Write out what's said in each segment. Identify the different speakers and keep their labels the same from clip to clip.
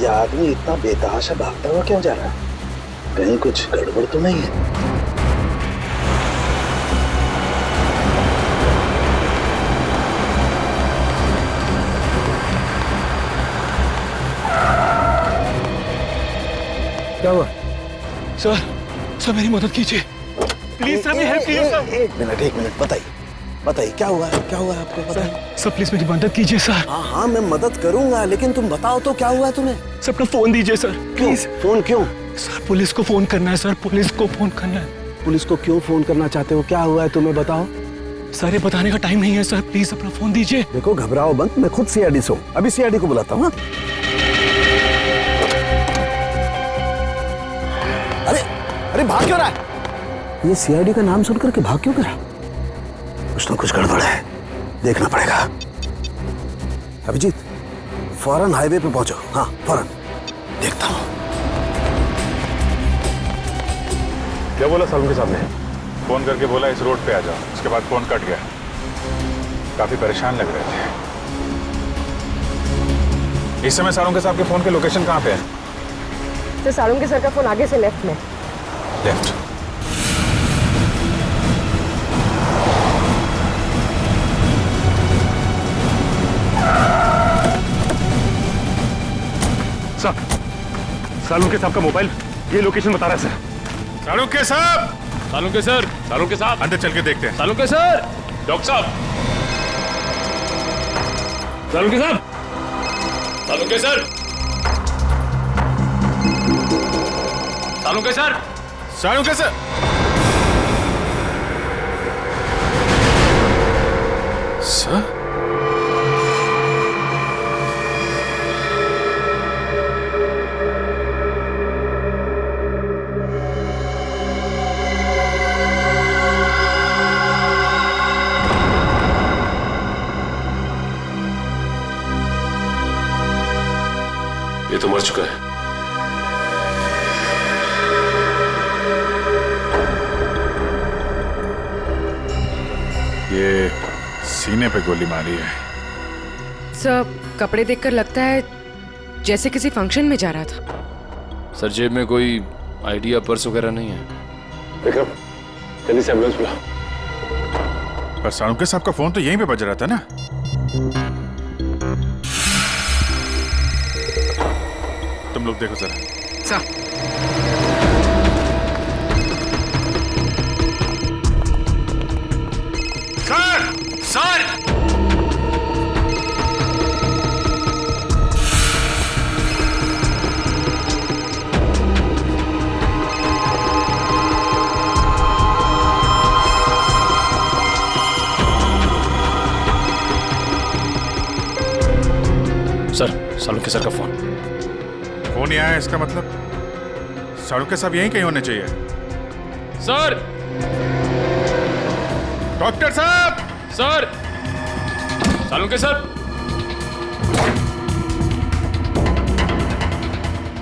Speaker 1: ये आदमी इतना बेतहाशा भागता हुआ क्यों जा रहा है? कहीं कुछ गड़बड़ तो नहीं है?
Speaker 2: क्या हुआ?
Speaker 3: सर मेरी मदद कीजिए प्लीज सर, हेल्प कीजिए सर।
Speaker 1: एक मिनट बताइए क्या हुआ है आपको? बताइए
Speaker 3: सर प्लीज मेरी मदद कीजिए सर।
Speaker 1: हाँ मैं मदद करूंगा, लेकिन तुम बताओ तो क्या हुआ है तुम्हें?
Speaker 3: सर अपना फोन दीजिए सर प्लीज।
Speaker 1: फोन क्यों?
Speaker 3: सर पुलिस को फोन करना है सर, पुलिस को फोन करना है।
Speaker 2: पुलिस को क्यों फोन करना चाहते हो? क्या हुआ है तुम्हें बताओ।
Speaker 3: सर ये बताने का टाइम नहीं है सर, प्लीज अपना फोन दीजिए।
Speaker 1: देखो घबराओ मत, मैं खुद सीआईडी से हूँ, अभी सीआईडी को बुलाता हूँ। अरे भाग क्यों रहा है? ये सीआईडी का नाम सुनकर के भाग क्यों रहा? कुछ ना कुछ गड़बड़ है, देखना पड़ेगा। अभिजीत फौरन हाईवे पे पहुंचो। हाँ फौरन, देखता हूँ।
Speaker 4: क्या बोला सालुंके साहब ने? फोन करके बोला इस रोड पे आ जाओ, उसके बाद फोन कट गया। काफी परेशान लग रहे थे। इस समय सालुंके साहब के फोन के लोकेशन कहाँ पे है?
Speaker 5: तो सालुंके सर का फोन आगे से लेफ्ट में।
Speaker 4: लेफ्ट।
Speaker 3: सर सालुंके साहब का मोबाइल ये लोकेशन बता रहा है सर।
Speaker 4: सालुंके साहब!
Speaker 3: सालुंके सर, सालुंके साहब
Speaker 4: अंदर चल के देखते हैं।
Speaker 3: सालुंके सर, डॉक्टर साहब, सालुंके साहब, Salunke sir, Salunke sir,
Speaker 4: Salunke sir! Sir?
Speaker 6: ये तो मर चुका है।
Speaker 4: ये सीने पे गोली मारी है।
Speaker 5: सर कपड़े देखकर लगता है जैसे किसी फंक्शन में जा रहा था।
Speaker 6: सर जेब में कोई आईडी या पर्स वगैरह नहीं है। विक्रम जल्दी से एम्बुलेंस बुला।
Speaker 4: पर सालुंके साहब का फोन तो यहीं पे बज रहा था ना? तुम लोग देखो जरा।
Speaker 3: Sir
Speaker 4: sir!
Speaker 6: Sir Salunke sir का फोन
Speaker 4: नहीं आया, इसका मतलब सालुंके साहब यहीं कहीं होने चाहिए।
Speaker 6: सर!
Speaker 4: डॉक्टर साहब!
Speaker 6: सर! सालुंके सर!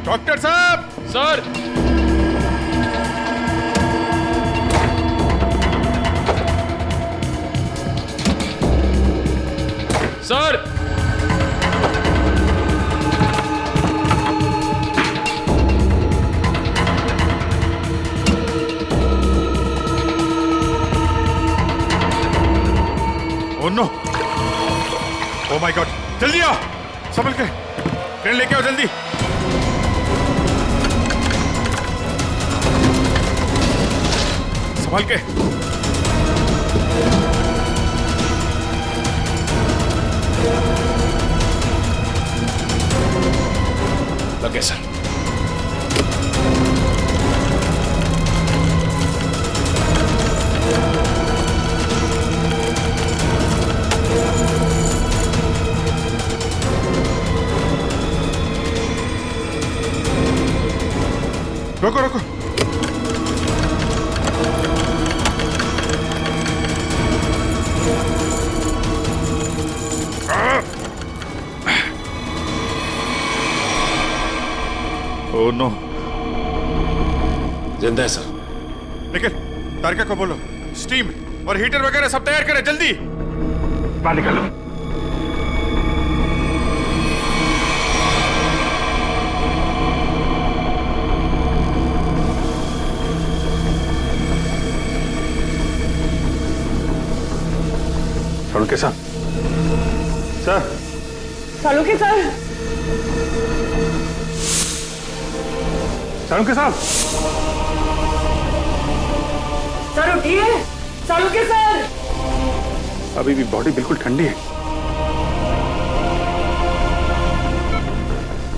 Speaker 4: डॉक्टर साहब!
Speaker 6: Sir! Sir!
Speaker 4: Oh no! Oh my god! जल्दी आओ, संभल के ट्रेन लेके आओ जल्दी। संभल के।
Speaker 6: लगे सर।
Speaker 4: रोको रोको। Oh no!
Speaker 6: जिंदा है सर।
Speaker 4: निखिल, तारिका को बोलो स्टीम और हीटर वगैरह सब तैयार करें जल्दी।
Speaker 3: बाहर निकालो।
Speaker 4: सालुंके साहब, सर।
Speaker 7: सालुंके सर,
Speaker 4: सालुंके साहब,
Speaker 7: सर उठिए। सालुंके सर,
Speaker 4: अभी भी बॉडी बिल्कुल ठंडी है।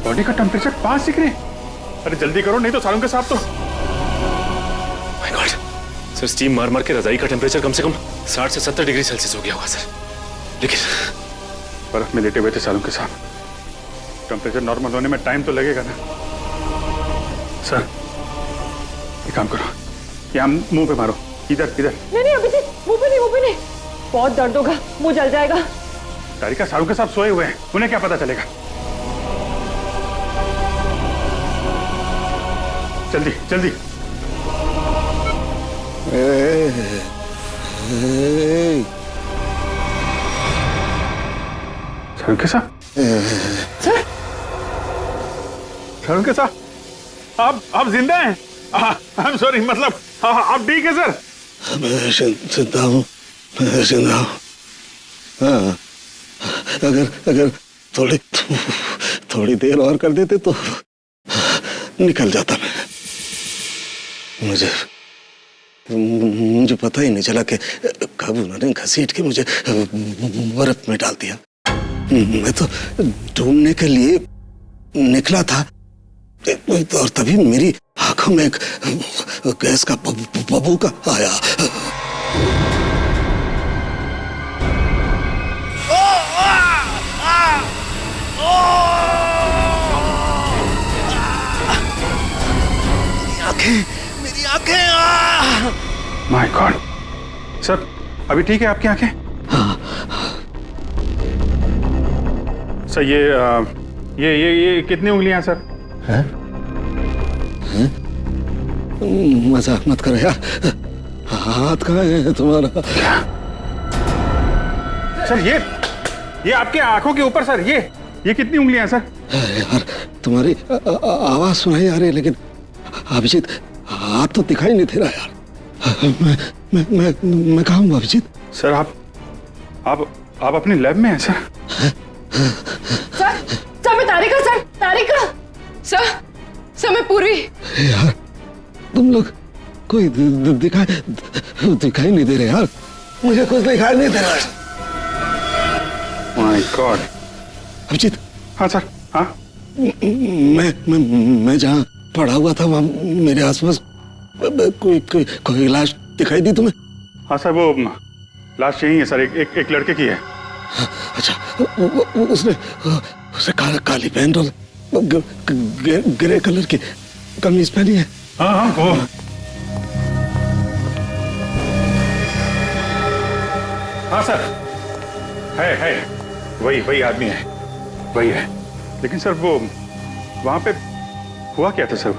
Speaker 4: बॉडी का टेम्परेचर 5 डिग्री। अरे जल्दी करो, नहीं तो सालुंके साहब तो।
Speaker 6: माय गॉड सर, स्टीम मार मार के रजाई का टेम्परेचर कम से कम 60 से 70 डिग्री सेल्सियस हो गया होगा सर। लेकिन
Speaker 4: बर्फ में लेटे हुए थे सालुंके साहब, टेम्परेचर नॉर्मल होने में टाइम तो लगेगा ना। सर एक काम करो, यहाँ मुंह पे मारो, इधर इधर।
Speaker 7: नहीं अभी मुंह पे नहीं, बहुत दर्द होगा, मुंह जल जाएगा।
Speaker 4: तारिका, सालुंके साहब सोए हुए हैं, उन्हें क्या पता चलेगा। जल्दी जल्दी। सालुंके साहब, सालुंके साहब, आप जिंदा हैं? आई एम सॉरी, मतलब आप ठीक है सर?
Speaker 1: मैं जिंदा हूँ, मैं जिंदा हूँ। हाँ, अगर थोड़ी देर और कर देते तो निकल जाता मैं। मुझे पता ही नहीं चला कि कब उन्होंने घसीट के मुझे बर्फ में डाल दिया। मैं तो ढूंढने के लिए निकला था और तभी मेरी आंखों में एक गैस का बबूका आया। मेरी आंखें।
Speaker 4: माय गॉड सर, अभी ठीक है आपकी आंखें? सर ये कितनी उंगलियां सर?
Speaker 1: हैं? मजाक मत करो यार, हाथ कहाँ है तुम्हारा?
Speaker 4: सर ये आपके आंखों के ऊपर सर, ये कितनी उंगलियां सर?
Speaker 1: यार तुम्हारी आवाज सुनाई आ रही है, लेकिन अभिजीत हाथ तो दिखाई नहीं दे रहा यार। मैं कहाँ हूँ अभिजीत?
Speaker 4: सर आप अपनी लैब में हैं सर?
Speaker 7: सर मैं तारिका।
Speaker 5: सर मैं पूर्वी।
Speaker 1: यार तुम लोग कोई दिखाई नहीं दे रहे यार, मुझे कुछ दिखाई नहीं दे रहा है।
Speaker 4: My god.
Speaker 1: अभिजीत।
Speaker 4: हाँ सर। हाँ
Speaker 1: मैं जहाँ पड़ा हुआ था वहाँ मेरे आसपास कोई लाश दिखाई दी तुम्हें?
Speaker 4: हाँ सर, वो लाश यही है सर, एक लड़के की है।
Speaker 1: अच्छा, उसने काली पैंट और ग्रे कलर की कमीज पहनी है।
Speaker 4: हाँ वो। हाँ सर, है वही आदमी है, वही है। लेकिन सर वो वहां पे हुआ क्या था सर?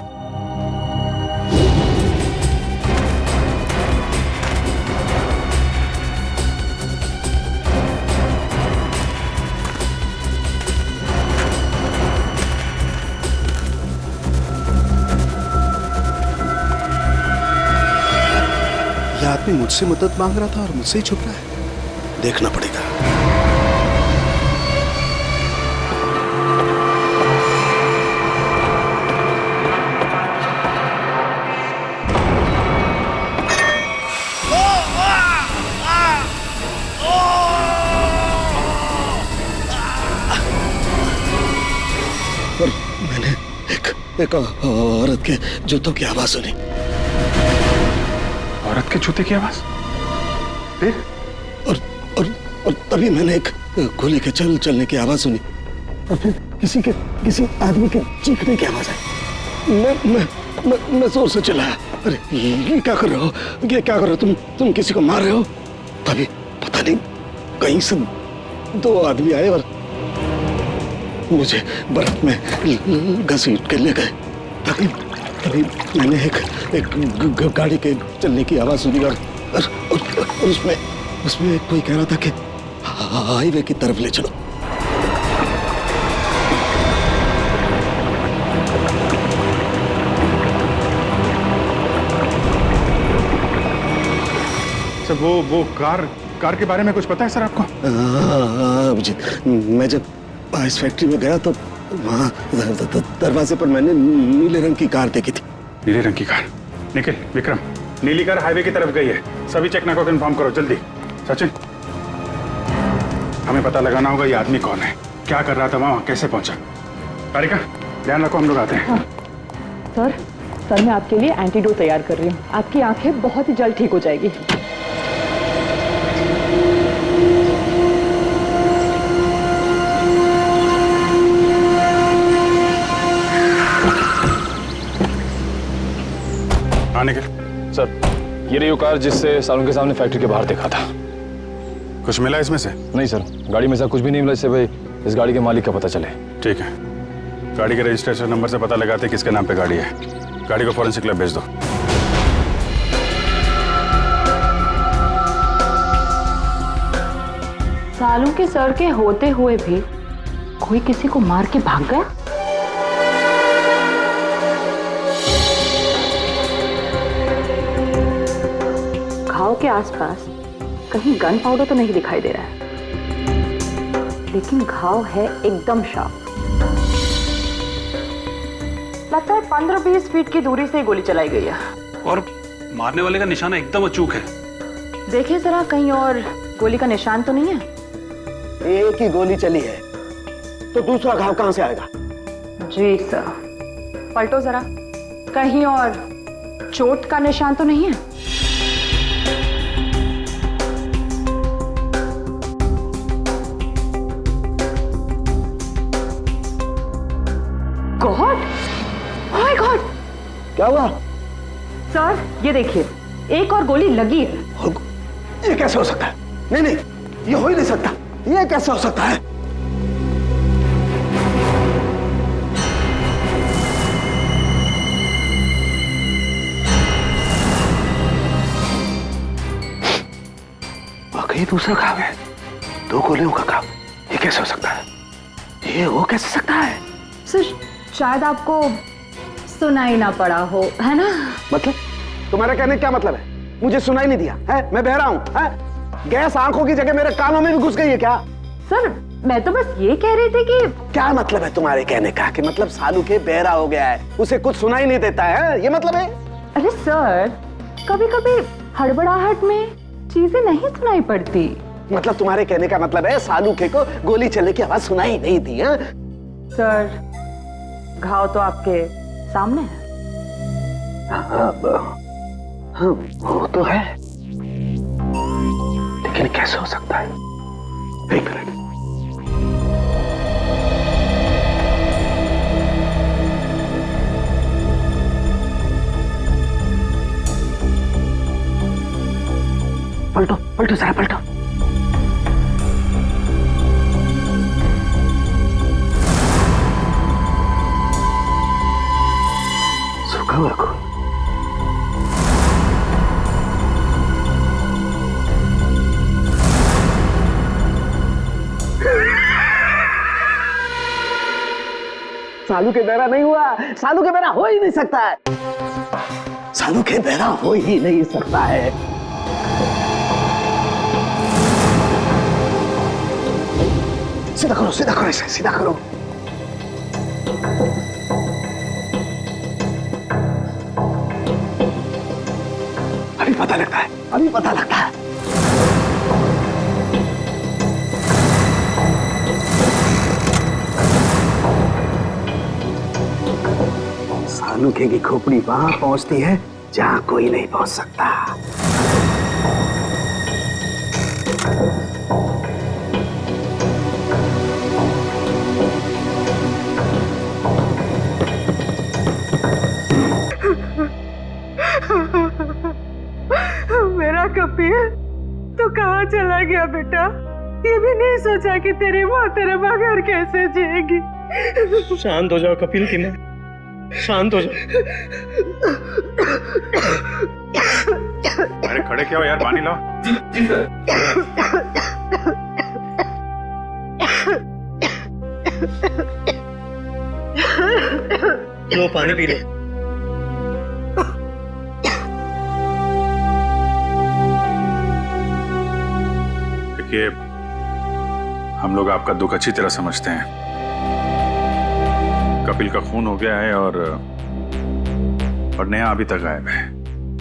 Speaker 1: यह आदमी मुझसे मदद मांग रहा था और मुझसे ही छुप रहा है, देखना पड़ेगा। और मैंने एक औरत के जूतों की आवाज सुनी।
Speaker 4: औरत के जूते की आवाज? फिर?
Speaker 1: और तभी मैंने एक गोली के चलने की आवाज सुनी, और फिर किसी आदमी के चीखने की आवाज आई। मैं जोर से चिल्लाया, अरे ये क्या कर रहे हो, ये क्या कर रहे हो तुम किसी को मार रहे हो? तभी पता नहीं कहीं से दो आदमी आए और मुझे बर्फ में घसीट के ले गए। तभी मैंने एक गाड़ी के चलने की आवाज सुनी और उसमें कोई कह रहा था कि हाईवे की तरफ ले चलो।
Speaker 4: सर वो कार के बारे में कुछ पता है सर आपको?
Speaker 1: अभिजीत, मैं जब इस फैक्ट्री में गया तो वहाँ दरवाजे पर मैंने नीले रंग की कार देखी थी।
Speaker 4: नीले रंग की कार? निखिल, विक्रम, नीली कार हाईवे की तरफ गई है। सभी चेकना को कन्फर्म करो जल्दी। सचिन, हमें पता लगाना होगा ये आदमी कौन है, क्या कर रहा था वहाँ, कैसे पहुंचा। तारिका, ध्यान रखो, हम लोग आते हैं।
Speaker 7: हाँ। सर मैं आपके लिए एंटीडोट तैयार कर रही हूँ। आपकी आंखें बहुत ही जल्द ठीक हो जाएगी।
Speaker 4: हाँ निखिल।
Speaker 6: सर, ये रही वो कार जिससे सालों के सामने फैक्ट्री के बाहर देखा था।
Speaker 4: कुछ मिला इसमें से?
Speaker 6: नहीं सर, गाड़ी में से कुछ भी नहीं मिला जिससे भाई इस गाड़ी के मालिक का पता चले।
Speaker 4: ठीक है, गाड़ी के रजिस्ट्रेशन नंबर से पता लगाते किसके नाम पे गाड़ी है। गाड़ी को फॉरेंसिक लैब भेज दो।
Speaker 7: सालों के सर के होते हुए भी कोई किसी को मार के भाग गया। घाव के आसपास कहीं गन पाउडर तो नहीं दिखाई दे रहा है, लेकिन घाव है एकदम शार्प। लगता है 15-20 फीट की दूरी से गोली चलाई गई है।
Speaker 3: और मारने वाले का निशाना एकदम अचूक है।
Speaker 7: देखिए जरा, कहीं और गोली का निशान तो नहीं है?
Speaker 1: एक ही गोली चली है तो दूसरा घाव कहां से आएगा?
Speaker 7: जी सर। पलटो जरा, कहीं और चोट का निशान तो नहीं है? गॉड, ओह माय गॉड,
Speaker 1: क्या हुआ?
Speaker 7: सर ये देखिए, एक और गोली लगी है।
Speaker 1: ये कैसे हो सकता है? नहीं नहीं, ये हो ही नहीं सकता। ये कैसे हो सकता है? वाकई दूसरा घाव है, 2 गोलियों का घाव। ये कैसे हो सकता है? ये हो कैसे सकता है?
Speaker 7: सर शायद आपको सुनाई ना पड़ा हो, है ना?
Speaker 1: मतलब तुम्हारा कहने का क्या मतलब है? मुझे सुनाई नहीं दिया है? मैं बहरा हूं है? गैस आंखों की जगह मेरे कानों में भी घुस गई है क्या?
Speaker 7: सर मैं तो बस ये कह रही थी कि
Speaker 1: क्या मतलब है तुम्हारे कहने का? कि मतलब सालू के बहरा हो गया है, उसे कुछ सुनाई नहीं देता है, ये मतलब है?
Speaker 7: अरे सर, कभी कभी हड़बड़ाहट में चीजें नहीं सुनाई पड़ती।
Speaker 1: मतलब तुम्हारे कहने का मतलब है सालू के को गोली चलने की आवाज सुनाई नहीं दी है?
Speaker 7: सर घाव तो आपके सामने है।
Speaker 1: हाँ, वो तो है, लेकिन कैसे हो सकता है? एक मिनट। पलटो पलटो जरा पलटो। सूखा हुआ खून। सालू के बहरा नहीं हुआ। सालू के बहरा हो ही नहीं सकता है। सालू के बहरा हो ही नहीं सकता है। सीधा करो इसे, सीधा करो। अभी पता लगता है, अभी पता लगता है। सालूके की खोपड़ी वहां पहुंचती है जहां कोई नहीं पहुंच सकता।
Speaker 8: मेरा कपिल तो कहाँ चला गया बेटा? ये भी नहीं सोचा कि तेरी माँ तेरे बगैर कैसे जिएगी।
Speaker 3: शांत हो जाओ कपिल की माँ, शांत हो जाओ।
Speaker 4: अरे खड़े क्या हो यार, पानी लाओ।
Speaker 3: जी सर। लो पानी पी लो।
Speaker 4: देखिए, हम लोग आपका दुख अच्छी तरह समझते हैं। कपिल का खून हो गया है और नेहा अभी तक गायब है,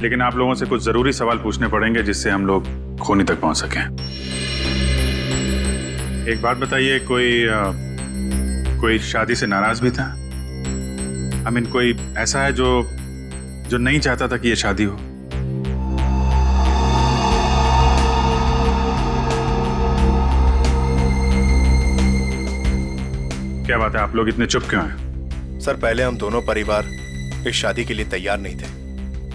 Speaker 4: लेकिन आप लोगों से कुछ जरूरी सवाल पूछने पड़ेंगे जिससे हम लोग खूनी तक पहुंच सकें। एक बात बताइए, कोई शादी से नाराज भी था? आई मीन, कोई ऐसा है जो नहीं चाहता था कि ये शादी हो? क्या बात है, आप लोग इतने चुप क्यों हैं?
Speaker 9: सर, पहले हम दोनों परिवार इस शादी के लिए तैयार नहीं थे,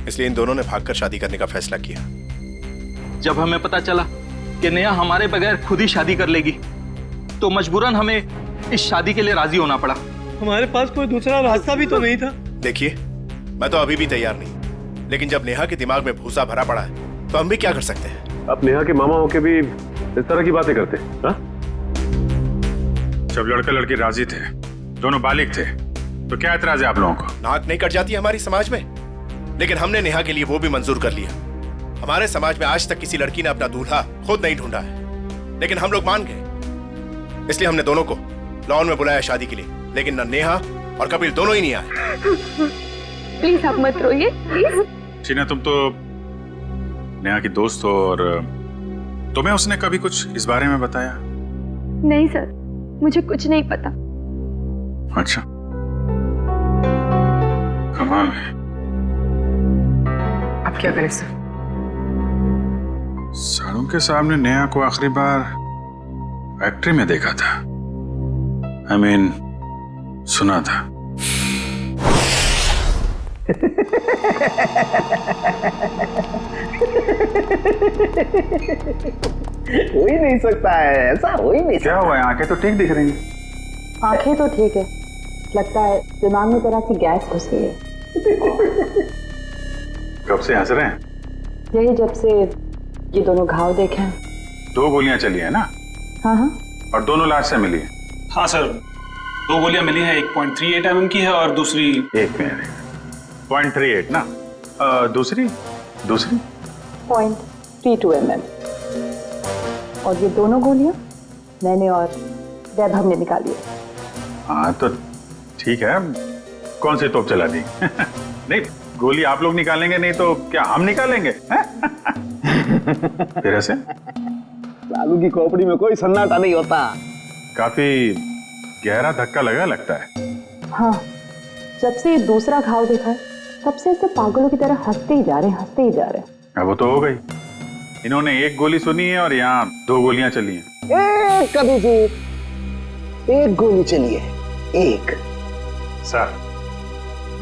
Speaker 9: इसलिए इन दोनों ने भागकर शादी करने का फैसला किया।
Speaker 3: जब हमें पता चला कि नेहा हमारे बगैर खुद ही शादी कर लेगी, तो मजबूरन हमें इस शादी के लिए राजी होना पड़ा।
Speaker 2: हमारे पास कोई दूसरा रास्ता भी तो नहीं था।
Speaker 9: देखिए, मैं तो अभी भी तैयार नहीं, लेकिन जब नेहा के दिमाग में भूसा भरा पड़ा है तो हम भी क्या कर सकते हैं।
Speaker 10: आप नेहा के मामा होके भी इस तरह की बातें करते हैं? हाँ?
Speaker 4: जब लड़का लड़की राजी थे, दोनों बालिग थे, तो क्या एतराज है आप लोगों को?
Speaker 9: नाक नहीं कट जाती हमारी समाज में, लेकिन हमने नेहा के लिए वो भी मंजूर कर लिया। हमारे समाज में आज तक किसी लड़की ने अपना दूल्हा खुद नहीं ढूंढा है, लेकिन हम लोग मान गए, इसलिए हमने दोनों को लॉन में बुलाया शादी के लिए, लेकिन न नेहा और कपिल दोनों ही नहीं आए।
Speaker 7: प्लीज आप मत रोइए, प्लीज।
Speaker 4: शीना, तुम तो नेहा की दोस्त हो, और तुम्हें उसने कभी कुछ इस बारे में बताया?
Speaker 7: नहीं सर, मुझे कुछ नहीं पता।
Speaker 4: अच्छा, कमाल है।
Speaker 5: अब क्या करें सर?
Speaker 4: सारों के सामने नेहा को आखिरी बार फैक्ट्री में देखा था। आई मीन, सुना था।
Speaker 1: हो ही नहीं सकता है, ऐसा हो ही नहीं।
Speaker 4: क्या हुआ है? आंखें तो ठीक दिख रही हैं।
Speaker 7: आंखें तो ठीक है, लगता है दिमाग में तरह सी गैस घुस गई है।
Speaker 4: कब से हंस रहे हैं?
Speaker 7: यही जब से ये दोनों घाव देखे हैं।
Speaker 4: 2 गोलियां चली है ना?
Speaker 7: हाँ हाँ।
Speaker 4: और दोनों लाश से मिली है?
Speaker 6: हाँ सर, 2 गोलियां मिली हैं, 1.38 mm की है और दूसरी
Speaker 4: 1.38 ना? दूसरी
Speaker 7: 0.32 mm। और ये दोनों गोलियां मैंने और वैभव ने निकाली है।
Speaker 4: हाँ तो ठीक है, कौन सी तोप चला दी? नहीं, गोली आप लोग निकालेंगे नहीं तो क्या हम निकालेंगे? फिर ऐसे
Speaker 1: लालू की खोपड़ी में कोई सन्नाटा नहीं होता।
Speaker 4: काफी गहरा धक्का लगा लगता है।
Speaker 7: हाँ, जब से ये दूसरा घाव देखा है तब से ऐसे पागलों की तरह हंसते ही जा रहे हैं।
Speaker 4: अब वो तो हो गई, इन्होंने 1 गोली सुनी है और यहाँ 2 गोलियां चली हैं।
Speaker 1: कभी जी 1 गोली चली है, 1।
Speaker 4: सर,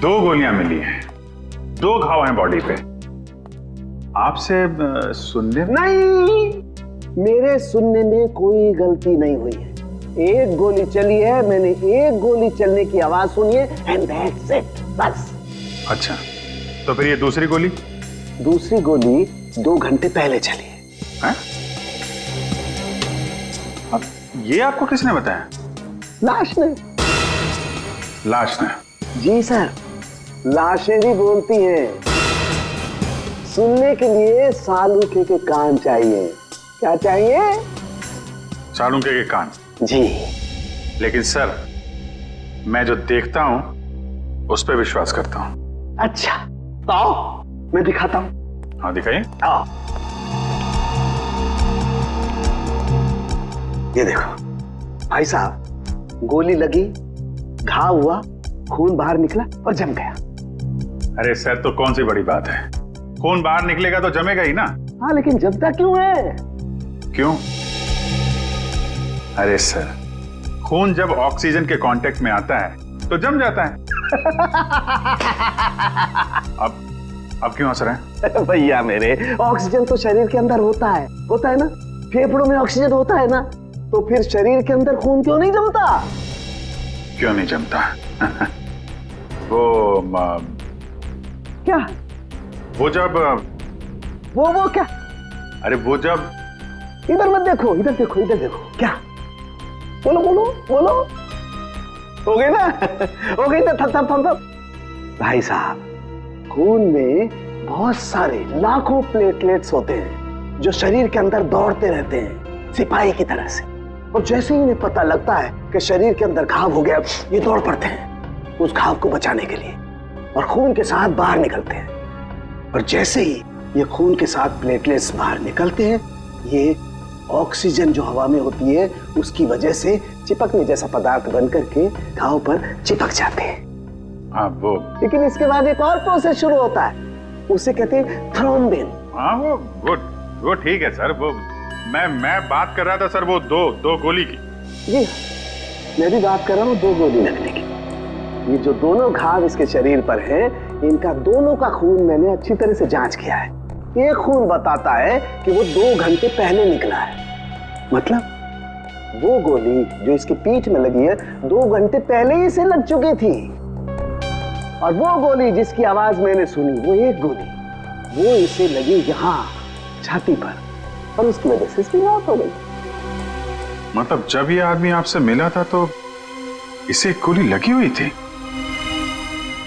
Speaker 4: 2 गोलियां मिली हैं, 2 घाव हैं बॉडी पे। आपसे सुनने
Speaker 1: नहीं, मेरे सुनने में कोई गलती नहीं हुई है। 1 गोली चली है, मैंने 1 गोली चलने की आवाज सुनी है, एंड दैट्स इट, बस।
Speaker 4: अच्छा, तो फिर ये दूसरी गोली?
Speaker 1: दूसरी गोली 2 घंटे पहले चली है।
Speaker 4: अब ये आपको किसने बताया?
Speaker 1: लाश ने।
Speaker 4: लाश ने?
Speaker 1: जी सर, लाशें भी बोलती हैं। सुनने के लिए सालूके के कान चाहिए। क्या चाहिए?
Speaker 4: सालूके के कान?
Speaker 1: जी।
Speaker 4: लेकिन सर, मैं जो देखता हूं उस पर विश्वास करता हूं।
Speaker 1: अच्छा, तो आओ मैं दिखाता हूं।
Speaker 4: हाँ, दिखाइए।
Speaker 1: आओ, ये देखो भाई साहब, गोली लगी, घाव हुआ, खून बाहर निकला और जम गया।
Speaker 4: अरे सर, तो कौन सी बड़ी बात है? खून बाहर निकलेगा तो जमेगा ही ना।
Speaker 1: हाँ, लेकिन जमता क्यों है? क्यों?
Speaker 4: अरे सर, खून जब ऑक्सीजन के कांटेक्ट में आता है तो जम जाता है। अब क्यों हंस रहे हैं?
Speaker 1: भैया मेरे, ऑक्सीजन तो शरीर के अंदर होता है ना? फेफड़ों में ऑक्सीजन होता है ना, तो फिर शरीर के अंदर खून क्यों नहीं जमता?
Speaker 4: क्यों नहीं जमता? वो
Speaker 1: क्या?
Speaker 4: वो जब
Speaker 1: वो क्या?
Speaker 4: अरे वो जब,
Speaker 1: इधर मत देखो, इधर देखो। क्या? बोलो। हो गई ना? हो गई ना? थप। भाई साहब, खून में बहुत सारे लाखों प्लेटलेट्स होते हैं जो शरीर के अंदर दौड़ते रहते हैं, सिपाही की तरह से। और जैसे ही इन्हें पता लगता है कि शरीर के अंदर घाव हो गया, ये दौड़ पड़ते हैं उस घाव को बचाने के लिए और खून के साथ बाहर निकलते हैं। और जैसे ही ये खून के साथ प्लेटलेट्स बाहर निकलते हैं, ये ऑक्सीजन जो हवा में होती है उसकी वजह से चिपकने जैसा पदार्थ बन करके घाव पर चिपक जाते हैं।
Speaker 4: हाँ वो,
Speaker 1: लेकिन इसके बाद एक और प्रोसेस शुरू होता है, उसे कहते हैं थ्रोम्बिन।
Speaker 4: हाँ वो ठीक है सर। वो मैं बात कर रहा था सर, वो दो गोली की।
Speaker 1: जी मैं भी बात कर रहा हूँ 2 गोली लगने की। ये जो दोनों घाव इसके शरीर पर हैं, इनका दोनों का खून मैंने अच्छी तरह से जांच किया है। एक खून बताता है कि वो 2 घंटे पहले निकला है। मतलब वो गोली जो इसकी पीठ में लगी है 2 घंटे पहले ही इसे लग चुकी थी। और वो गोली जिसकी आवाज मैंने सुनी, वो एक गोली वो इसे लगी यहाँ छाती पर, और उसकी वजह से इसकी मौत हो गई।
Speaker 4: मतलब जब ये आदमी आपसे मिला था तो इसे एक गोली लगी हुई थी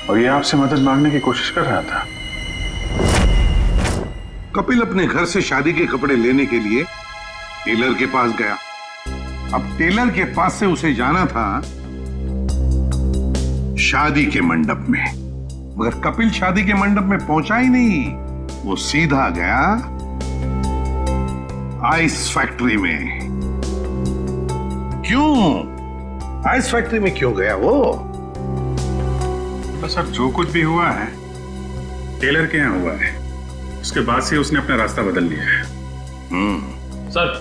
Speaker 4: और ये आपसे मदद मांगने की कोशिश कर रहा था।
Speaker 11: कपिल अपने घर से शादी के कपड़े लेने के लिए टेलर के पास गया। अब टेलर के पास से उसे जाना था शादी के मंडप में, मगर कपिल शादी के मंडप में पहुंचा ही नहीं। वो सीधा गया आइस फैक्ट्री में। क्यों आइस फैक्ट्री में क्यों गया वो?
Speaker 4: तो सर जो कुछ भी हुआ है टेलर के यहाँ हुआ है, उसके बाद से उसने अपना रास्ता बदल लिया है।
Speaker 6: सर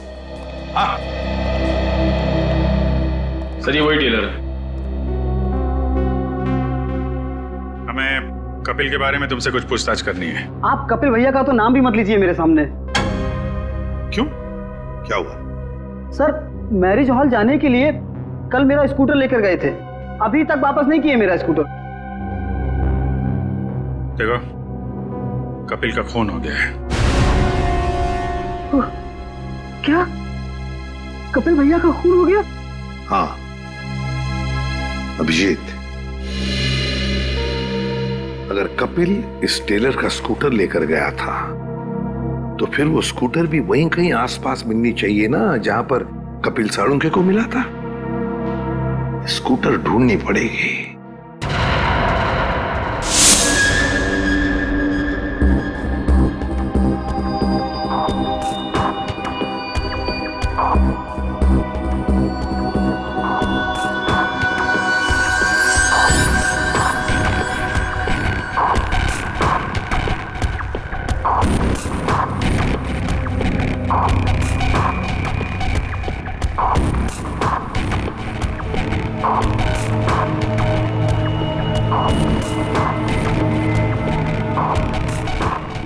Speaker 6: सर ये वही टेलर है।
Speaker 4: हमें कपिल के बारे में तुमसे कुछ पूछताछ करनी है।
Speaker 12: आप कपिल भैया का तो नाम भी मत लीजिए मेरे सामने।
Speaker 11: क्यों, क्या हुआ?
Speaker 12: सर मैरिज हॉल जाने के लिए कल मेरा स्कूटर लेकर गए थे, अभी तक वापस नहीं किए मेरा स्कूटर।
Speaker 4: देखो कपिल का खून हो गया है।
Speaker 12: क्या कपिल भैया का खून हो गया?
Speaker 11: हाँ अभिजीत, अगर कपिल इस टेलर का स्कूटर लेकर गया था तो फिर वो स्कूटर भी वहीं कहीं आसपास मिलनी चाहिए ना जहां पर कपिल साळुंखे को मिला था। स्कूटर ढूंढनी पड़ेगी।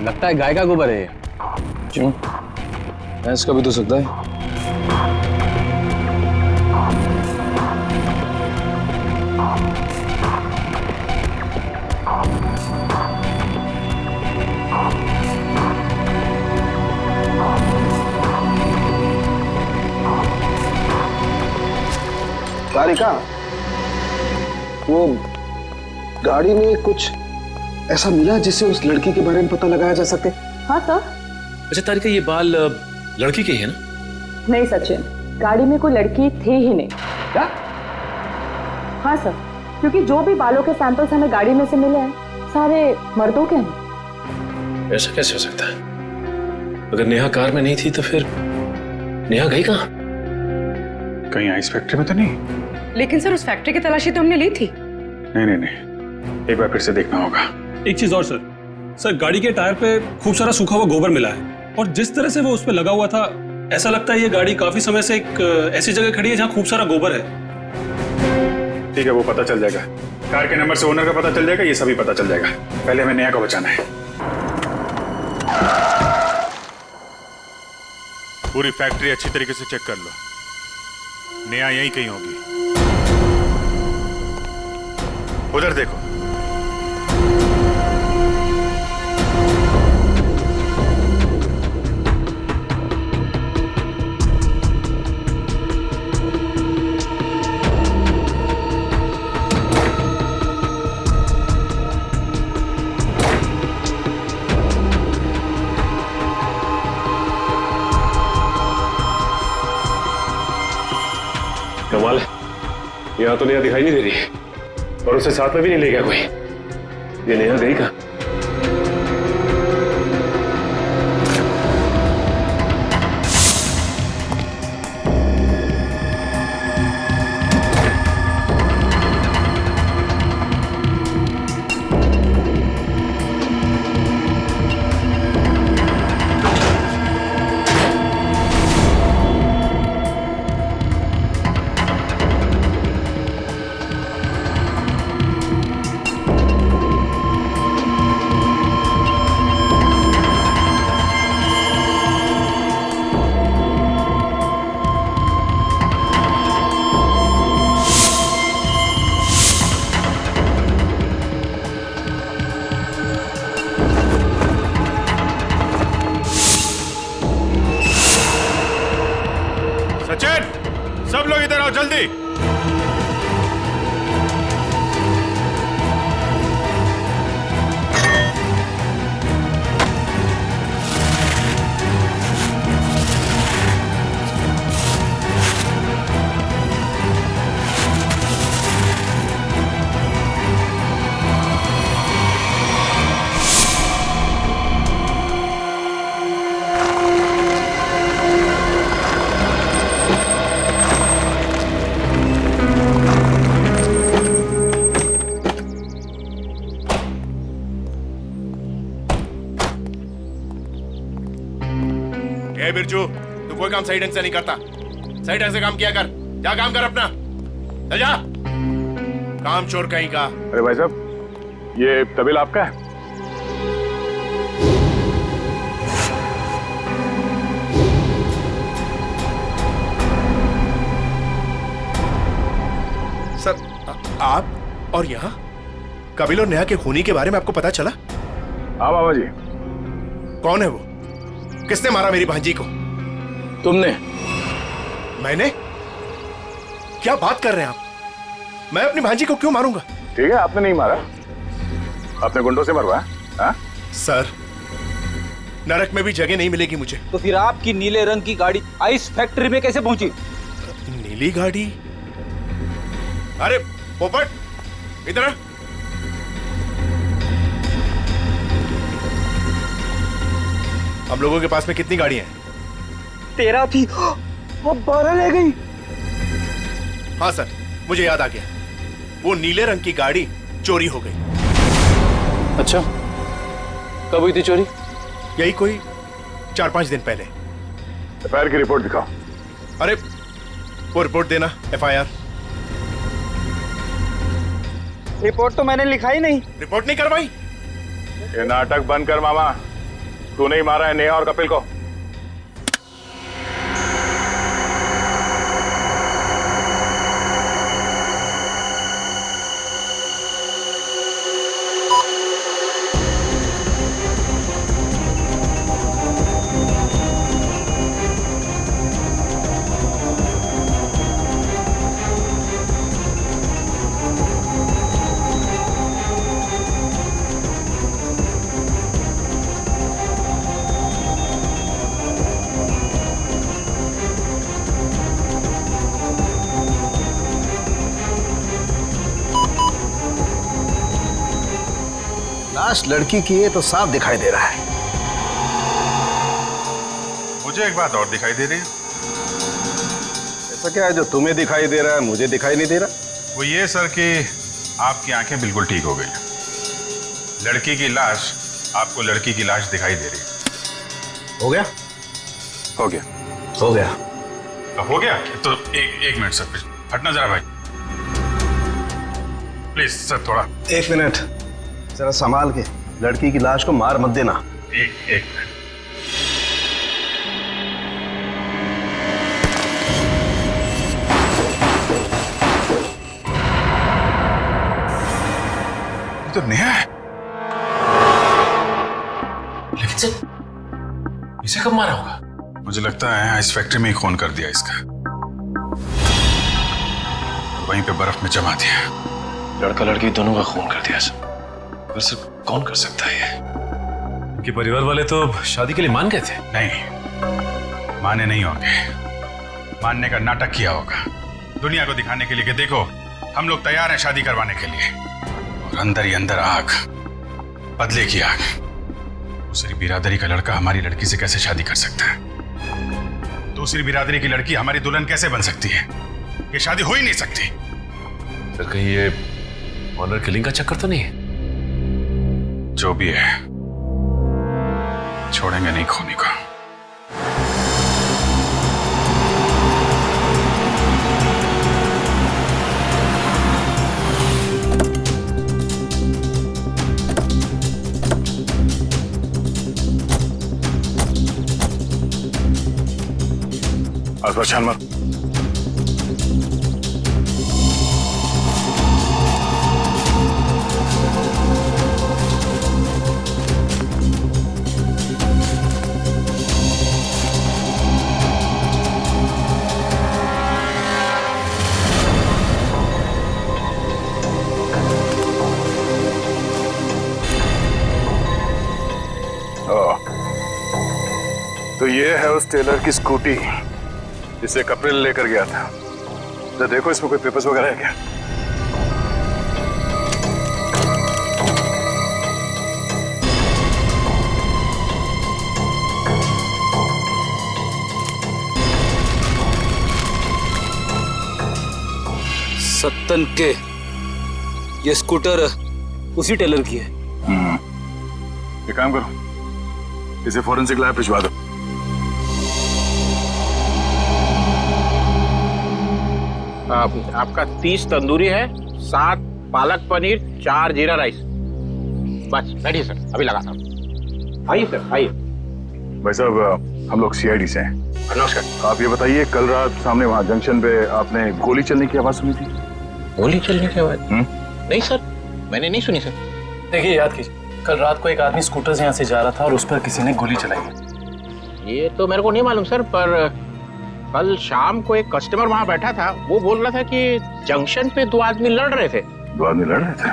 Speaker 13: लगता है गाय का गोबर है। क्यों? भैंस का भी तो सकता है।
Speaker 1: तारिका, वो गाड़ी में कुछ ऐसा मिला जिससे उस लड़की के बारे में पता लगाया जा सके?
Speaker 7: हाँ सर।
Speaker 6: अच्छा तारिका, ये बाल लड़की के ही है ना?
Speaker 7: नहीं सचिन, गाड़ी में कोई लड़की थी ही नहीं।
Speaker 1: क्या?
Speaker 7: हाँ सर, क्योंकि जो भी बालों के सैंपल्स हमें गाड़ी में से मिले हैं सारे मर्दों के हैं।
Speaker 6: ऐसा कैसे हो सकता है? अगर नेहा कार में नहीं थी तो फिर नेहा गई कहाँ?
Speaker 4: कहीं आइस फैक्ट्री में तो नहीं?
Speaker 5: लेकिन सर उस फैक्ट्री की तलाशी तो हमने ली थी।
Speaker 4: नहीं, एक बार फिर से देखना होगा।
Speaker 14: एक चीज और सर, गाड़ी के टायर पे खूब सारा सूखा हुआ गोबर मिला है और जिस तरह से वो उस पे लगा हुआ था, ऐसा लगता है ये गाड़ी काफी समय से एक ऐसी जगह खड़ी है जहाँ खूब सारा गोबर है।
Speaker 4: ठीक है, वो पता चल जाएगा। कार के नंबर से ओनर का पता चल जाएगा, ये सभी पता चल जाएगा। पहले हमें नेहा को बचाना है। पूरी फैक्ट्री अच्छी तरीके से चेक कर लो, नेहा यहीं कहीं होगी। उधर देखो।
Speaker 6: यहाँ तो नेहा दिखाई नहीं दे रही और उसे साथ में भी नहीं ले गया कोई। ये नेहा गई कहाँ?
Speaker 9: सब लोग इधर आओ जल्दी। बिरजू, तू कोई काम सही ढंग से नहीं करता। सही ढंग से काम किया कर। जा काम कर अपना। चल जा। काम चोर कहीं का।
Speaker 4: अरे भाई साहब, ये तबेल आपका है?
Speaker 9: सर, आप और यहाँ कपिल और नेहा के खूनी के बारे में आपको पता चला?
Speaker 4: हाँ बाबा जी।
Speaker 9: कौन है वो? किसने मारा मेरी भांजी को?
Speaker 13: तुमने।
Speaker 9: मैंने? क्या बात कर रहे हैं आप? मैं अपनी भांजी को क्यों मारूंगा?
Speaker 4: ठीक है, आपने नहीं मारा, आपने गुंडों से मरवाया। हाँ?
Speaker 9: सर, नरक में भी जगह नहीं मिलेगी मुझे।
Speaker 15: तो फिर आपकी नीले रंग की गाड़ी आइस फैक्ट्री में कैसे पहुंची?
Speaker 9: नीली गाड़ी? अरे पोपट, इधर आ। हम लोगों के पास में कितनी गाड़ियां हैं?
Speaker 15: 13 थी, वो 12 ले गई।
Speaker 9: हाँ सर, मुझे याद आ गया। वो नीले रंग की गाड़ी चोरी हो गई।
Speaker 13: अच्छा, कब हुई थी चोरी?
Speaker 9: यही कोई 4-5 दिन पहले।
Speaker 4: एफआईआर की रिपोर्ट दिखाओ।
Speaker 9: अरे वो रिपोर्ट देना। एफआईआर
Speaker 15: रिपोर्ट तो मैंने लिखा ही नहीं।
Speaker 9: रिपोर्ट नहीं करवाई?
Speaker 4: ये नाटक बंद कर मामा। तू नहीं मारा है नेहा और कपिल को?
Speaker 1: लाश लड़की की है तो साफ दिखाई दे रहा है।
Speaker 10: मुझे एक बात और दिखाई दे रही है।
Speaker 11: ऐसा क्या है जो तुम्हें दिखाई दे रहा है मुझे दिखाई नहीं दे रहा?
Speaker 10: वो ये सर कि आपकी आंखें बिल्कुल ठीक हो गई हैं। लड़की की लाश आपको लड़की की लाश दिखाई दे रही है।
Speaker 1: हो गया?
Speaker 10: हो गया।
Speaker 1: हो गया।
Speaker 10: हो गया? तो एक मिनट सर, प्लीज हटना जरा भाई, प्लीज सर थोड़ा।
Speaker 1: 1 मिनट जरा संभाल के, लड़की की लाश को मार मत देना।
Speaker 10: एक मिनट। ये तो नेहा है।
Speaker 6: लेकिन सर, इसे कब मारा होगा?
Speaker 10: मुझे लगता है इस फैक्ट्री में ही खून कर दिया इसका, वहीं पे बर्फ में जमा दिया।
Speaker 6: लड़का लड़की दोनों का खून कर दिया सर। पर सर कौन कर सकता है ये? उनके परिवार वाले तो शादी के लिए मान गए थे।
Speaker 10: नहीं, माने नहीं होंगे। मानने का नाटक किया होगा दुनिया को दिखाने के लिए कि देखो हम लोग तैयार हैं शादी करवाने के लिए। और अंदर ही अंदर आग, बदले की आग। दूसरी बिरादरी का लड़का हमारी लड़की से कैसे शादी कर सकता है? दूसरी बिरादरी की लड़की हमारी दुल्हन कैसे बन सकती है? ये शादी हो ही नहीं सकती।
Speaker 6: सर कहीं ये ऑनर किलिंग का चक्कर तो नहीं है?
Speaker 10: जो भी है, छोड़ेंगे नहीं खोनी को। आसपास छान मार।
Speaker 11: तो ये है उस टेलर की स्कूटी जिसे कपिल लेकर गया था। तो देखो इसमें कोई पेपर्स वगैरह है क्या?
Speaker 15: सत्तन के ये स्कूटर उसी टेलर की है।
Speaker 11: एक काम करो, इसे फोरेंसिक लैब भिजवा दो।
Speaker 16: आपका 30 तंदूरी है, 7 पालक पनीर, 4 जीरा राइस। बस बैठिए सर, अभी लगाता हूँ। आइए सर, आइए।
Speaker 11: भाई साहब, हम लोग सीआईडी से हैं।
Speaker 16: नमस्कार।
Speaker 11: आप ये बताइए, कल रात सामने वहाँ जंक्शन पे आपने गोली चलने की आवाज सुनी थी?
Speaker 16: गोली चलने की आवाज? नहीं सर, मैंने नहीं सुनी सर।
Speaker 14: देखिए, याद कीजिए, कल रात को एक आदमी स्कूटर से यहाँ से जा रहा था और उस पर किसी ने गोली चलाई।
Speaker 16: ये तो मेरे को नहीं मालूम सर, पर कल शाम को एक कस्टमर वहाँ बैठा था, वो बोल रहा था कि जंक्शन पे 2 आदमी लड़ रहे थे।
Speaker 11: 2 आदमी लड़ रहे थे?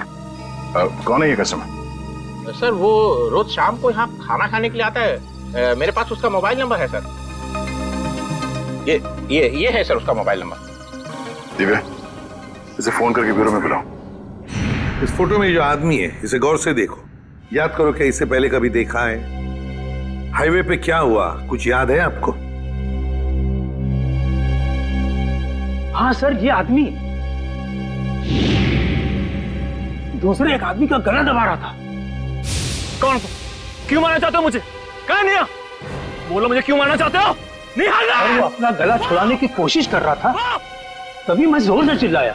Speaker 11: कौन है ये कस्टमर?
Speaker 16: सर वो रोज शाम को यहाँ खाना खाने के लिए आता है। मेरे पास उसका मोबाइल नंबर है सर। ये है सर उसका मोबाइल नंबर।
Speaker 11: दिव्या, इसे फोन करके ब्यूरो में बुलाओ। इस फोटो में जो आदमी है, इसे गौर से देखो। याद करो क्या इसे पहले कभी देखा है? हाईवे पे क्या हुआ, कुछ याद है आपको?
Speaker 12: हाँ सर, ये आदमी दूसरे एक आदमी का गला दबा रहा था।
Speaker 14: कौन? क्यों मारना चाहते हो मुझे? कहाँ निया? बोलो, मुझे क्यों मारना चाहते हो? नहीं हाल।
Speaker 12: और वो अपना गला छुड़ाने की कोशिश कर रहा था, तभी मैं जोर से चिल्लाया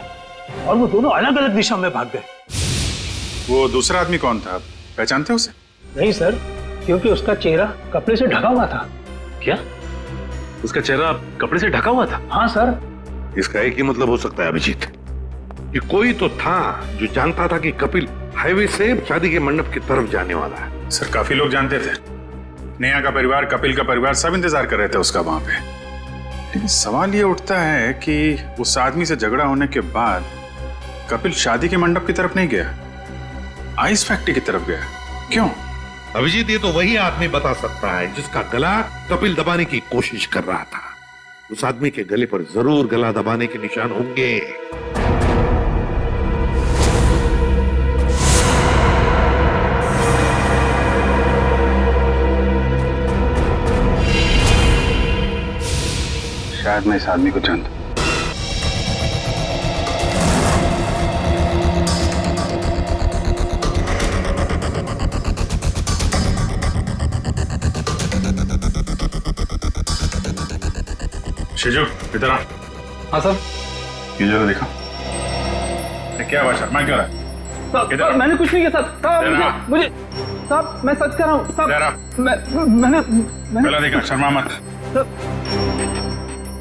Speaker 12: और वो दोनों अलग अलग दिशा में भाग गए।
Speaker 10: वो दूसरा आदमी कौन था, पहचानते हो उसे?
Speaker 12: नहीं सर, क्योंकि उसका चेहरा कपड़े से ढका हुआ था।
Speaker 14: क्या? उसका चेहरा कपड़े से ढका हुआ था?
Speaker 12: हाँ सर।
Speaker 11: इसका एक ही मतलब हो सकता है अभिजीत, कि कोई तो था जो जानता था कि कपिल हाईवे से शादी के मंडप की तरफ जाने वाला है।
Speaker 10: सर काफी लोग जानते थे। नेहा का परिवार, कपिल का परिवार, सब इंतजार कर रहे थे उसका वहां पे। लेकिन सवाल ये उठता है कि उस आदमी से झगड़ा होने के बाद कपिल शादी के मंडप की तरफ नहीं गया, आइस फैक्ट्री की तरफ गया। क्यों?
Speaker 11: अभिजीत, ये तो वही आदमी बता सकता है जिसका गला कपिल दबाने की कोशिश कर रहा था। उस आदमी के गले पर जरूर गला दबाने के निशान होंगे।
Speaker 10: शायद मैं इस आदमी को जानता हूं। शिजू, इधर आ।
Speaker 14: हाँ सर।
Speaker 10: ये जगह देखा? क्या हुआ, शर्मा क्यों रहा है?
Speaker 12: साहब, मैंने कुछ नहीं किया साहब। मुझे साहब, मैं सच कह रहा हूँ साहब। मैंने
Speaker 10: पहला देखा, शर्मा मत।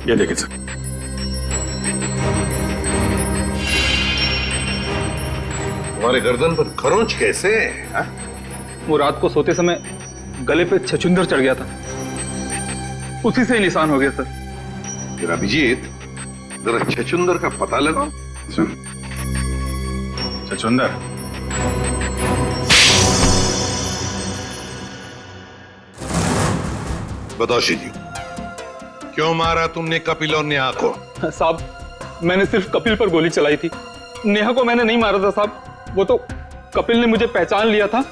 Speaker 10: ये देखे सर,
Speaker 11: तुम्हारे गर्दन पर खरोंच कैसे?
Speaker 13: वो रात को सोते समय गले पे छछूंदर चढ़ गया था, उसी से निशान हो गया सर।
Speaker 11: फिर अभिजीत, जरा छछूंदर का पता लगाओ।
Speaker 10: छछूंदर?
Speaker 11: बताओ शिजू, क्यों मारा तुमने कपिल और नेहा को?
Speaker 13: साहब, मैंने सिर्फ कपिल पर गोली चलाई थी। नेहा को मैंने नहीं मारा था साहब, वो तो कपिल ने मुझे पहचान लिया था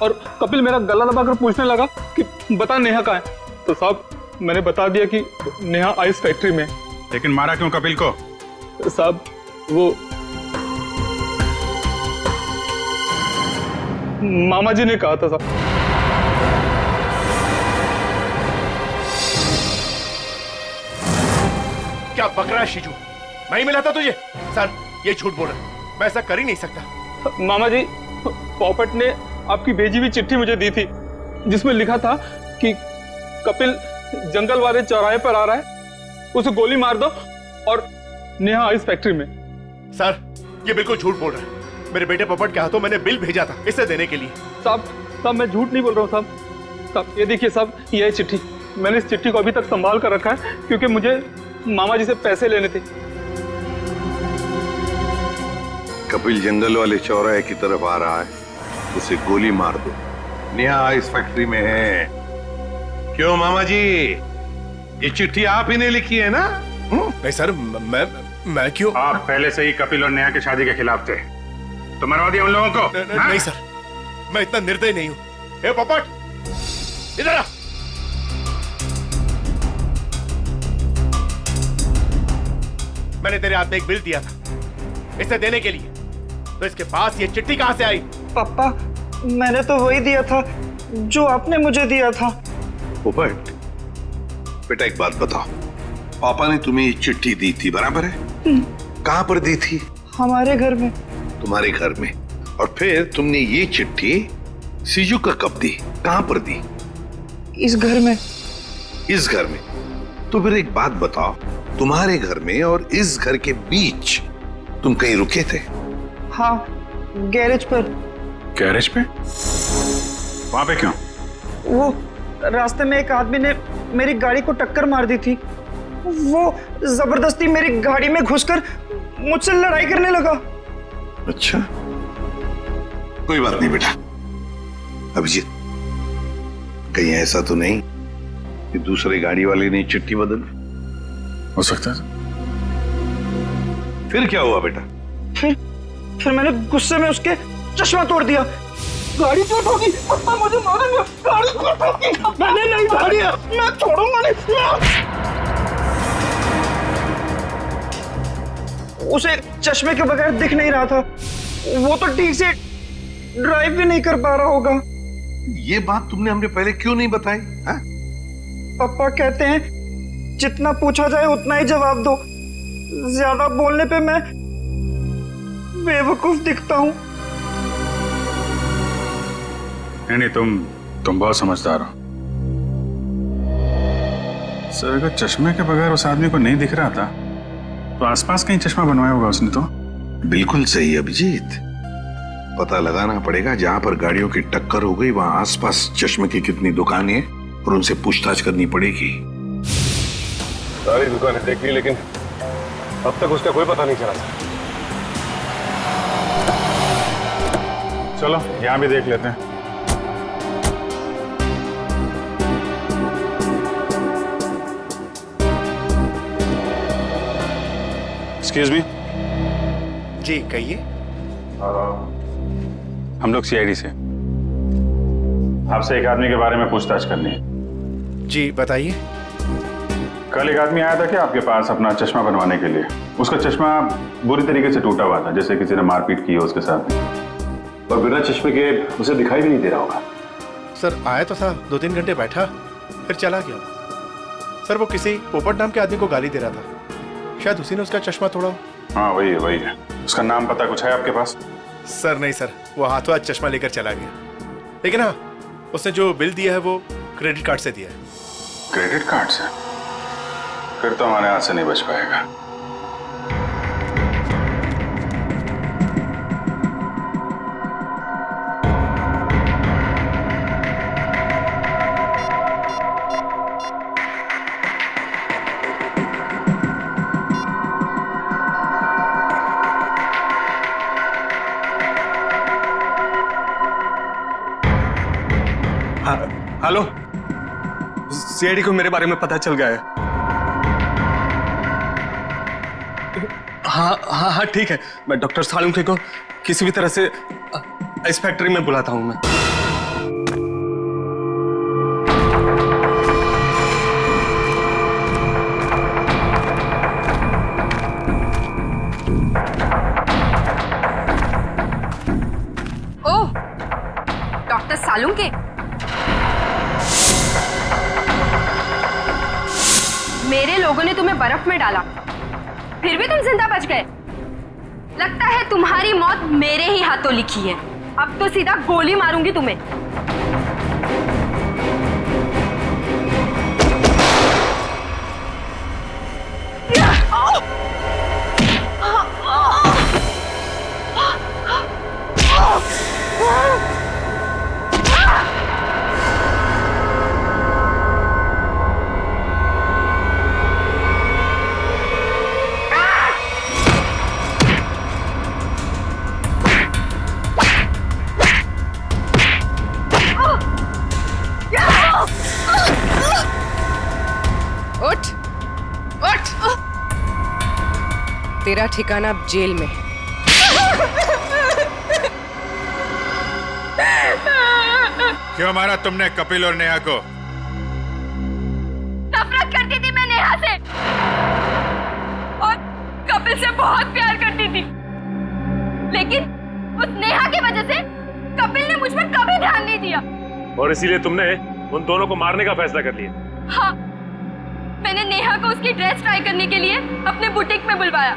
Speaker 13: और कपिल मेरा गला दबाकर पूछने लगा कि बता नेहा कहाँ है। तो साहब मैंने बता दिया कि नेहा आइस फैक्ट्री में।
Speaker 10: लेकिन मारा क्यों कपिल को?
Speaker 13: साहब वो मामा जी ने कहा था साहब।
Speaker 9: क्या बक रहा है शीजू? नहीं मिला था तुझे? सर ये झूठ बोल रहा है, मैं ऐसा कर ही नहीं सकता।
Speaker 13: मामा जी, पोपट ने आपकी भेजी हुई चिट्ठी मुझे दी थी जिसमें लिखा था कि कपिल जंगल वाले चौराहे पर आ रहा है, उसे गोली मार दो और नेहा आइस फैक्ट्री में।
Speaker 9: सर ये बिल्कुल झूठ बोल रहा है। मेरे बेटे पोपट के हाथों मैंने बिल भेजा था इसे देने के लिए।
Speaker 13: साहब मैं झूठ नहीं बोल रहा हूँ साहब। ये देखिए साहब, ये चिट्ठी, मैंने इस चिट्ठी को अभी तक संभाल कर रखा है क्योंकि मुझे मामा जी से पैसे लेने थे।
Speaker 11: कपिल जंगल वाले चौराहे की तरफ आ रहा है, उसे गोली मार दो। नेहा आइस फैक्ट्री में है। क्यों मामा जी, ये चिट्ठी आप ही ने लिखी है ना?
Speaker 9: नहीं सर, मैं क्यों?
Speaker 10: आप पहले से ही कपिल और नेहा की शादी के खिलाफ थे, तो मरवा दिया उन लोगों को।
Speaker 9: नहीं सर, मैं इतना निर्दयी नहीं हूं। ए पोपट इधर आ। मैंने तेरे हाथ में एक बिल दिया था इसे देने के लिए, तो इसके पास ये चिट्ठी कहां से आई?
Speaker 12: पापा मैंने तो वही दिया था जो आपने मुझे दिया था।
Speaker 11: पोपट बेटा एक बात बताओ, पापा ने तुम्हें ये चिट्ठी दी थी बराबर है? कहां पर दी थी?
Speaker 12: हमारे घर में।
Speaker 11: तुम्हारे घर में? और फिर तुमने ये चिट्ठी सीजू का कब दी, कहां पर दी?
Speaker 12: इस घर में।
Speaker 11: इस घर में? तो फिर एक बात बताओ, तुम्हारे घर में और इस घर के बीच तुम कहीं रुके थे?
Speaker 12: हाँ, गैरेज पर।
Speaker 10: गैरेज पे? वहां पे क्यों?
Speaker 12: वो रास्ते में एक आदमी ने मेरी गाड़ी को टक्कर मार दी थी। वो जबरदस्ती मेरी गाड़ी में घुसकर मुझसे लड़ाई करने लगा।
Speaker 11: अच्छा, कोई बात नहीं बेटा। अभिजीत, कहीं ऐसा तो नहीं कि दूसरे गाड़ी वाले ने चिट्ठी बदल?
Speaker 10: हो सकता है।
Speaker 11: फिर क्या हुआ बेटा?
Speaker 12: फिर मैंने गुस्से में उसके चश्मा तोड़ दिया। गाड़ी क्यों ठोकी? पापा मुझे मारेंगे। गाड़ी क्यों ठोकी? मैंने नहीं मारी है, मैं छोड़ूंगा नहीं। उसे चश्मे के बगैर दिख नहीं रहा था, वो तो ठीक से ड्राइव भी नहीं कर पा रहा होगा।
Speaker 11: ये बात तुमने हमने पहले क्यों नहीं बताई? हाँ?
Speaker 12: पापा कहते हैं जितना पूछा जाए उतना ही जवाब दो, ज्यादा बोलने पे मैं बेवकूफ दिखता हूँ।
Speaker 10: नहीं, तुम बहुत समझदार हो सर। अगर चश्मे के बगैर उस आदमी को नहीं दिख रहा था तो आसपास कहीं चश्मा बनवाया होगा उसने। तो
Speaker 11: बिल्कुल सही अभिजीत, पता लगाना पड़ेगा जहां पर गाड़ियों की टक्कर हो गई वहां आसपास चश्मे की कितनी दुकानें हैं और उनसे पूछताछ करनी पड़ेगी।
Speaker 6: सारी दुकानें देख ली लेकिन अब तक उसका कोई पता नहीं चला।
Speaker 10: चलो यहां भी देख लेते हैं।
Speaker 4: Excuse me.
Speaker 9: जी कहिए।
Speaker 10: हम लोग सीआईडी से, आपसे एक आदमी के बारे में पूछताछ करनी है।
Speaker 9: जी बताइए।
Speaker 10: कल एक आदमी आया था कि आपके पास अपना चश्मा बनवाने के लिए। उसका चश्मा बुरी तरीके से टूटा हुआ था, जैसे किसी ने मारपीट की हो उसके साथ, और बिना चश्मे के उसे दिखाई भी नहीं दे रहा होगा।
Speaker 9: सर आया तो था, 2-3 घंटे बैठा फिर चला गया। सर वो किसी पोपट नाम के आदमी को गाली दे रहा था, शायद उसी ने उसका चश्मा तोड़ा।
Speaker 10: हाँ वही है। उसका नाम पता कुछ है आपके पास?
Speaker 9: सर नहीं सर, वो हाथों हाथ चश्मा लेकर चला गया। लेकिन हाँ, उसने जो बिल दिया है वो क्रेडिट कार्ड से दिया है।
Speaker 10: क्रेडिट कार्ड से? फिर तो हमारे हाथ से नहीं बच पाएगा।
Speaker 13: हेलो, सीआईडी को मेरे बारे में पता चल गया है।
Speaker 2: हाँ हाँ हाँ ठीक है, मैं डॉक्टर सालुंखे को किसी भी तरह से इस फैक्ट्री में बुलाता हूँ मैं।
Speaker 5: ओह, डॉक्टर सालुंखे। मेरे लोगों ने तुम्हें बर्फ में डाला, फिर भी तुम जिंदा बच गए। लगता है तुम्हारी मौत मेरे ही हाथों लिखी है। अब तो सीधा गोली मारूंगी तुम्हें। उठ, उठ। तेरा ठिकाना अब जेल में।
Speaker 10: क्यों मारा तुमने कपिल और नेहा को?
Speaker 17: नफरत करती थी मैं नेहा से और कपिल से बहुत प्यार करती थी, लेकिन उस नेहा की वजह से कपिल ने मुझ पर कभी ध्यान नहीं दिया।
Speaker 6: और इसीलिए तुमने उन दोनों को मारने का फैसला कर लिया?
Speaker 17: हाँ, मैंने नेहा को उसकी ड्रेस ट्राई करने के लिए अपने बुटीक में बुलवाया।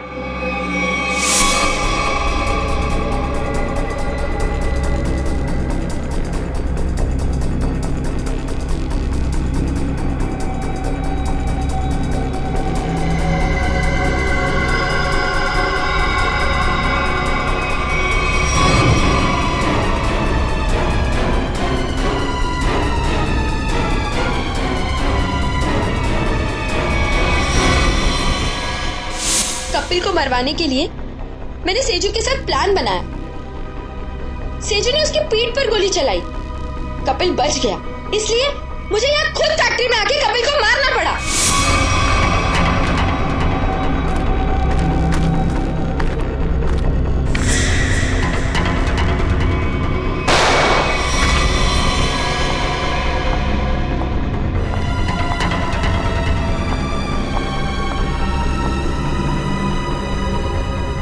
Speaker 18: कपिल को मरवाने के लिए मैंने सेजू के साथ प्लान बनाया। सेजू ने उसकी पीठ पर गोली चलाई, कपिल बच गया, इसलिए मुझे यहाँ खुद फैक्ट्री में आके कपिल को मारना पड़ा।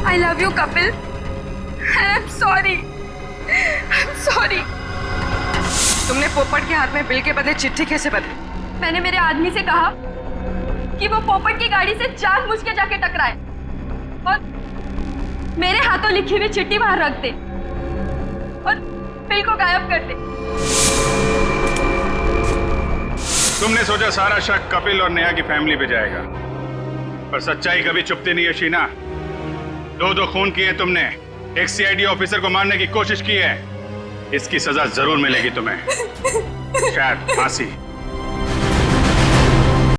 Speaker 17: I love you, Kapil. And I'm sorry. I'm sorry.
Speaker 5: तुमने पोपट के हाथ में बिल के बदले चिट्ठी कैसे बदली?
Speaker 17: मैंने मेरे आदमी से कहा कि वो पोपट की गाड़ी से जानबूझ के जाके टकराए और मेरे हाथों लिखी हुई चिट्ठी बाहर रख दे और बिल को गायब कर दे।
Speaker 10: तुमने सोचा सारा शक कपिल और नेहा की फैमिली पे जाएगा, पर सच्चाई कभी चुपती नहीं है शीना। दो खून किए तुमने, एक सीआईडी ऑफिसर को मारने की कोशिश की है, इसकी सजा जरूर मिलेगी तुम्हें, शायद फांसी।